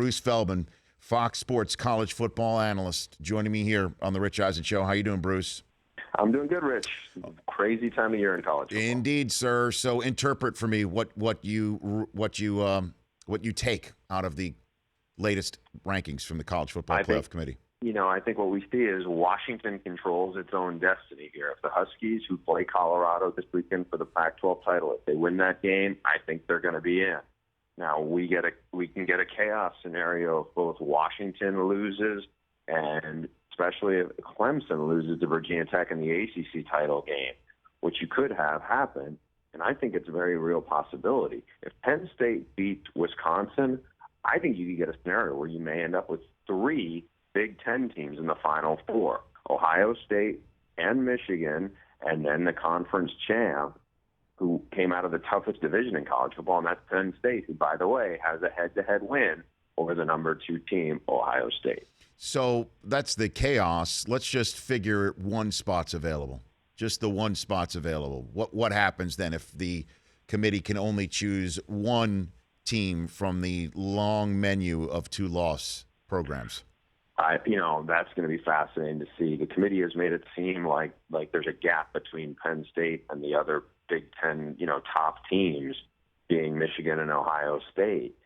Bruce Feldman, Fox Sports college football analyst, joining me here on the Rich Eisen Show. How you doing, Bruce? I'm doing good, Rich. Crazy time of year in college football. Indeed, sir. So interpret for me what you take out of the latest rankings from the College Football Playoff Committee. I think what we see is Washington controls its own destiny here. If the Huskies, who play Colorado this weekend for the Pac-12 title, if they win that game, I think they're going to be in. Now, we can get a chaos scenario if both Washington loses, and especially if Clemson loses to Virginia Tech in the ACC title game, which you could have happen, and I think it's a very real possibility. If Penn State beats Wisconsin, I think you could get a scenario where you may end up with 3 Big Ten teams in the Final Four, Ohio State and Michigan, and then the conference champ, who came out of the toughest division in college football, and that's Penn State, who, by the way, has a head-to-head win over the number 2 team, Ohio State. So that's the chaos. Let's just figure one spot's available. Just the one spot's available. What happens then if the committee can only choose one team from the long menu of 2-loss programs? That's going to be fascinating to see. The committee has made it seem like there's a gap between Penn State and the other Big Ten, top teams, being Michigan and Ohio State.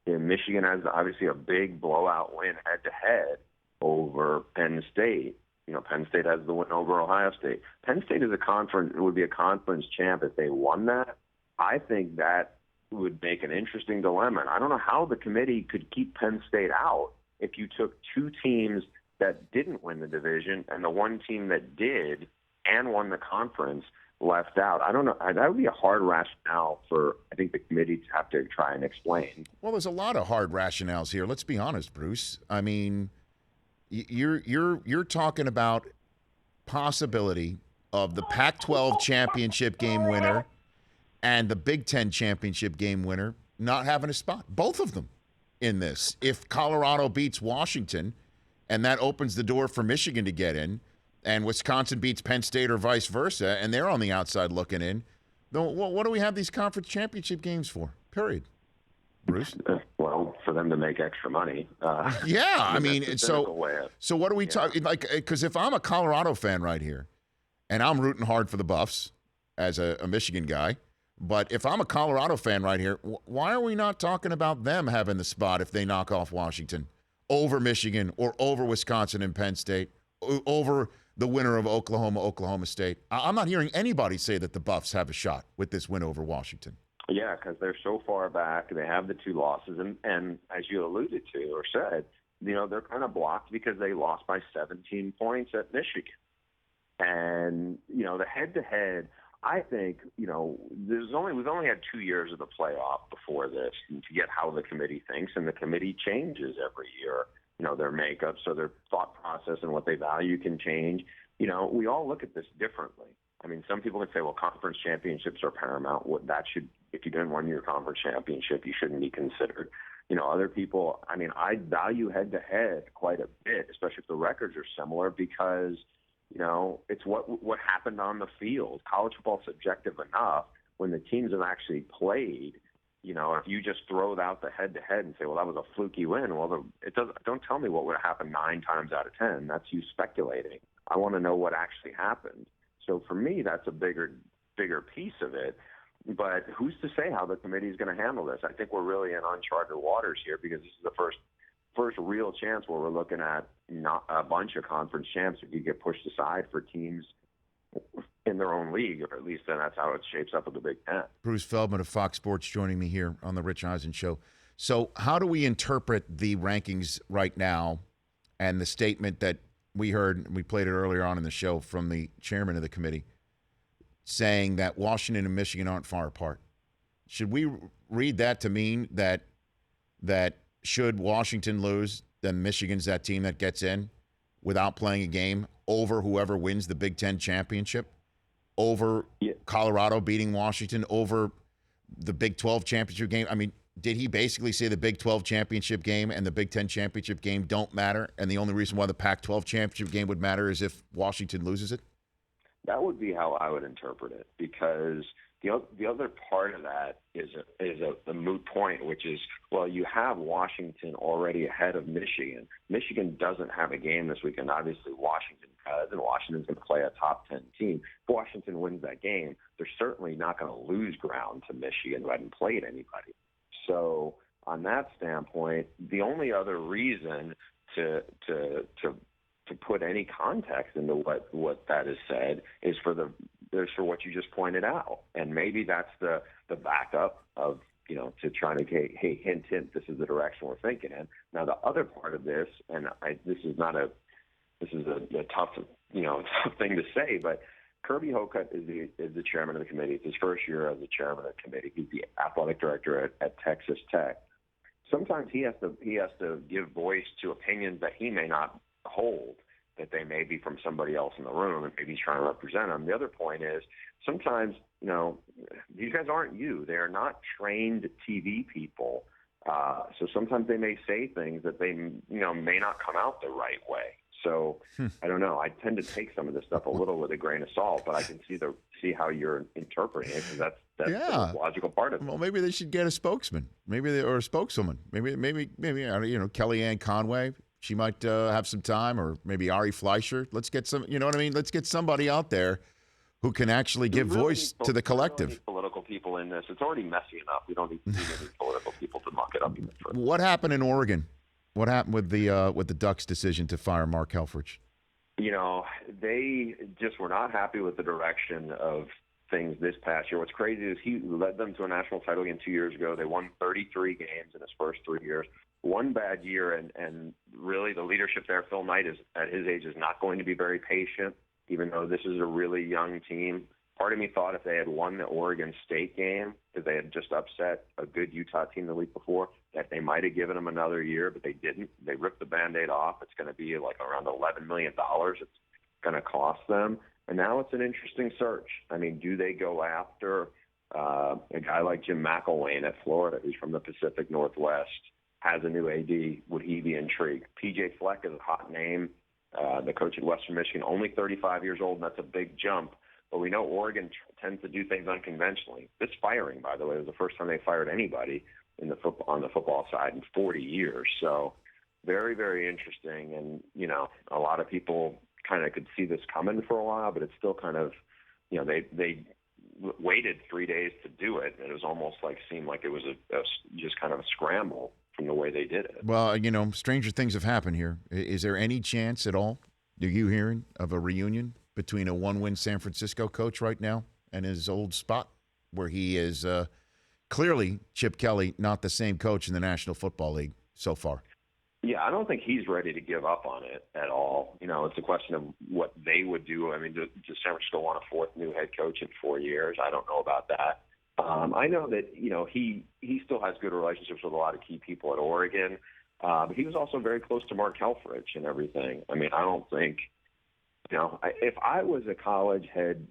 And Michigan has obviously a big blowout win head-to-head over Penn State. Penn State has the win over Ohio State. Penn State is would be a conference champ if they won that. I think that would make an interesting dilemma. And I don't know how the committee could keep Penn State out if you took 2 teams that didn't win the division and the one team that did and won the conference left out. I don't know. That would be a hard rationale for, I think, the committee to have to try and explain. Well, there's a lot of hard rationales here. Let's be honest, Bruce. I mean, you're talking about possibility of the Pac-12 championship game winner and the Big Ten championship game winner not having a spot. Both of them in this. If Colorado beats Washington and that opens the door for Michigan to get in, and Wisconsin beats Penn State or vice versa, and they're on the outside looking in, what do we have these conference championship games for? Period. Bruce? Well, for them to make extra money. Yeah, I mean, so what are we talking? Because if I'm a Colorado fan right here, and I'm rooting hard for the Buffs as a Michigan guy, but if I'm a Colorado fan right here, why are we not talking about them having the spot if they knock off Washington over Michigan or over Wisconsin and Penn State, over the winner of Oklahoma State? I'm not hearing anybody say that the Buffs have a shot with this win over Washington. Yeah, because they're so far back. They have the 2 losses. And as you alluded to or said, they're kind of blocked because they lost by 17 points at Michigan. And, the head-to-head, I think, we've only had 2 years of the playoff before this to get how the committee thinks. And the committee changes every year. Their makeup, so their thought process and what they value can change. We all look at this differently. I mean, some people can say, well, conference championships are paramount. If you didn't win your conference championship, you shouldn't be considered. Other people, I value head-to-head quite a bit, especially if the records are similar, because, it's what happened on the field. College football is subjective enough when the teams have actually played. If you just throw out the head-to-head and say, well, that was a fluky win, don't tell me what would happen 9 times out of 10. That's you speculating. I want to know what actually happened. So for me, that's a bigger piece of it. But who's to say how the committee is going to handle this? I think we're really in uncharted waters here, because this is the first real chance where we're looking at not a bunch of conference champs that could get pushed aside for teams in their own league, or at least then that's how it shapes up with the Big Ten. Bruce Feldman of Fox Sports joining me here on the Rich Eisen Show. So how do we interpret the rankings right now and the statement that we heard, and we played it earlier on in the show, from the chairman of the committee, saying that Washington and Michigan aren't far apart? Should we read that to mean that should Washington lose, then Michigan's that team that gets in without playing a game over whoever wins the Big Ten championship, over Colorado beating Washington, over the Big 12 championship game? I mean, did he basically say the Big 12 championship game and the Big 10 championship game don't matter, and the only reason why the Pac-12 championship game would matter is if Washington loses it? That would be how I would interpret it, because The other part of that is a moot point, which is, well, you have Washington already ahead of Michigan. Michigan doesn't have a game this weekend. Obviously, Washington does, and Washington's going to play a top 10 team. If Washington wins that game, they're certainly not going to lose ground to Michigan, who hadn't played anybody. So on that standpoint, the only other reason to put any context into what that is said is for what you just pointed out, and maybe that's the backup of to trying to hey, hint, this is the direction we're thinking in. Now the other part of this, and this is a tough tough thing to say, but Kirby Hocutt is the chairman of the committee. It's his first year as the chairman of the committee. He's the athletic director at Texas Tech. Sometimes he has to give voice to opinions that he may not hold, that they may be from somebody else in the room, and maybe he's trying to represent them. The other point is sometimes, these guys aren't you. They are not trained TV people. So sometimes they may say things that they, may not come out the right way. So I don't know. I tend to take some of this stuff a little with a grain of salt, but I can see how you're interpreting it, because that's the logical part of it. Well, maybe they should get a spokesman, or a spokeswoman. Maybe Kellyanne Conway. She might have some time, or maybe Ari Fleischer. Let's get some. You know what I mean? Let's get somebody out there who can actually give voice to the collective. We don't need political people in this. It's already messy enough. We don't need any political people to muck it up even further. What happened in Oregon? What happened with the Ducks' decision to fire Mark Helfrich? They just were not happy with the direction of things this past year. What's crazy is he led them to a national title game 2 years ago. They won 33 games in his first 3 years. One bad year, and really the leadership there, Phil Knight, is at his age is not going to be very patient, even though this is a really young team. Part of me thought if they had won the Oregon State game, because they had just upset a good Utah team the week before, that they might have given them another year, but they didn't. They ripped the Band-Aid off. It's going to be like around $11 million it's going to cost them. And now it's an interesting search. I mean, do they go after a guy like Jim McElwain at Florida, who's from the Pacific Northwest, has a new AD? Would he be intrigued? P.J. Fleck is a hot name, the coach at Western Michigan, only 35 years old, and that's a big jump. But we know Oregon tends to do things unconventionally. This firing, by the way, was the first time they fired anybody on the football side in 40 years. So very, very interesting. And, a lot of people kind of could see this coming for a while, but it's still kind of, they waited 3 days to do it. And it was almost seemed like it was just kind of a scramble from the way they did it. Well, stranger things have happened here. Is there any chance at all, are you hearing, of a reunion between a one-win San Francisco coach right now and his old spot, where he is clearly, Chip Kelly, not the same coach in the National Football League so far? Yeah, I don't think he's ready to give up on it at all. It's a question of what they would do. I mean, does San Francisco want a fourth new head coach in 4 years? I don't know about that. I know that, he still has good relationships with a lot of key people at Oregon, but he was also very close to Mark Helfrich and everything. I mean, I don't think, if I was a college head,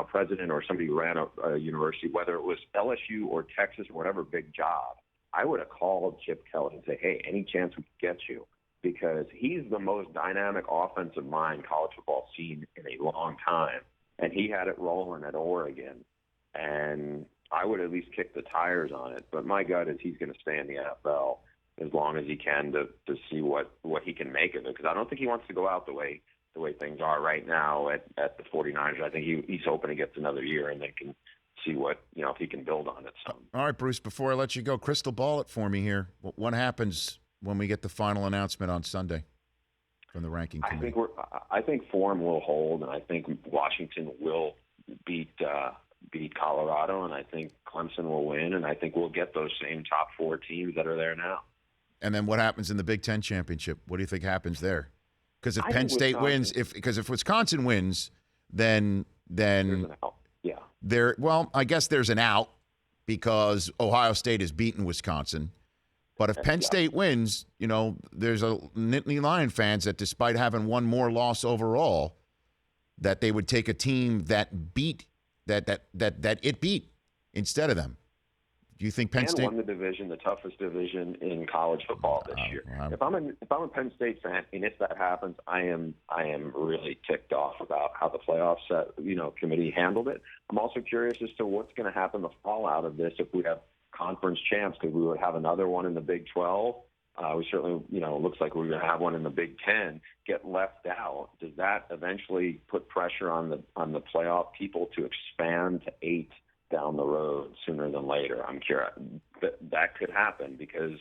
president or somebody who ran a university, whether it was LSU or Texas or whatever big job, I would have called Chip Kelly and say, hey, any chance we could get you? Because he's the most dynamic offensive mind college football seen in a long time. And he had it rolling at Oregon. And I would at least kick the tires on it. But my gut is he's going to stay in the NFL as long as he can to see what he can make of it. Because I don't think he wants to go out the way things are right now at the 49ers. I think he's hoping he gets another year and they can see what, if he can build on it some. All right, Bruce, before I let you go, crystal ball it for me here. What happens when we get the final announcement on Sunday from the ranking committee? I think form will hold, and I think Washington will beat Colorado, and I think Clemson will win, and I think we'll get those same top four teams that are there now. And then what happens in the Big Ten championship? What do you think happens there? Because if Penn State wins, if Wisconsin wins, then well, I guess there's an out because Ohio State has beaten Wisconsin. But if Penn State wins, there's a Nittany Lion fans that, despite having one more loss overall, that they would take a team that it beat instead of them. Do you think Penn and State won the division, the toughest division in college football this year? If I'm a Penn State fan, and if that happens, I am really ticked off about how the playoffs committee handled it. I'm also curious as to what's going to happen, the fallout of this, if we have conference champs, because we would have another one in the Big 12. We certainly, looks like we're going to have one in the Big 10 get left out. Does that eventually put pressure on the playoff people to expand to 8 down the road sooner than later? I'm curious. That could happen because,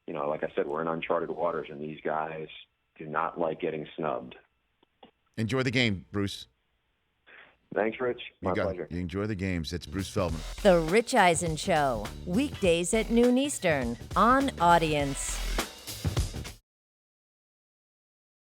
like I said, we're in uncharted waters, and these guys do not like getting snubbed. enjoy the game, Bruce? Thanks, Rich. My pleasure. You enjoy the games. It's Bruce Feldman. The Rich Eisen Show, weekdays at noon Eastern on Audience.